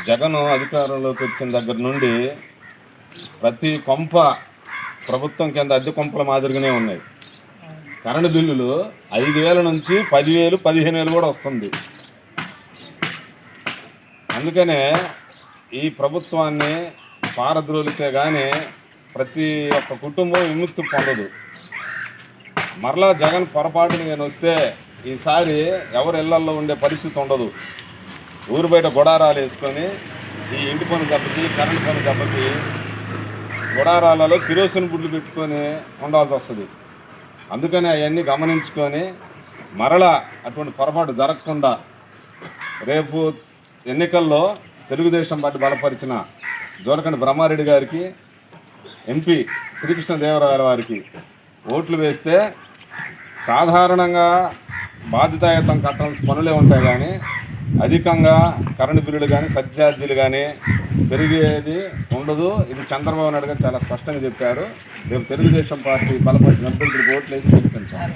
జగన్ అధికారంలోకి వచ్చిన దగ్గర నుండి ప్రతి కొంప ప్రభుత్వం కింద అద్దె కొంపల మాదిరిగానే ఉన్నాయి. కరెంటు బిల్లులు 5,000 నుంచి 10,000, 15,000 కూడా వస్తుంది. అందుకనే ఈ ప్రభుత్వాన్ని పారద్రోలితే కానీ ప్రతి ఒక్క కుటుంబం విముక్తి పొందదు. మరలా జగన్ పొరపాటుని నేను వస్తే ఈసారి ఎవరి ఇళ్లల్లో ఉండే పరిస్థితి ఉండదు. ఊరు బయట గుడారాలు వేసుకొని ఈ ఇంటి పన్ను దెబ్బకి, కరెంటు పన్ను దెబ్బకి గుడారాలలో కిరోసిన్ బుడ్లు పెట్టుకొని ఉండాల్సి వస్తుంది. అందుకని అవన్నీ గమనించుకొని మరలా అటువంటి పొరపాటు జరగకుండా రేపు ఎన్నికల్లో తెలుగుదేశం పార్టీ బలపరిచిన జోలకంటి బ్రహ్మారెడ్డి గారికి, ఎంపీ శ్రీకృష్ణదేవరాయల వారికి ఓట్లు వేస్తే సాధారణంగా బాధ్యతాయుతం కట్టాల్సిన పనులే ఉంటాయి, కానీ అధికంగా కరెంటు బిల్లులు కానీ సబ్సిడీలు కానీ పెరిగేది ఉండదు. ఇది చంద్రబాబు నాయుడు గారు చాలా స్పష్టంగా చెప్పారు. రేపు తెలుగుదేశం పార్టీ బలపరిచిన అభ్యర్థులకు ఓట్లు వేసి గెలిపించారు.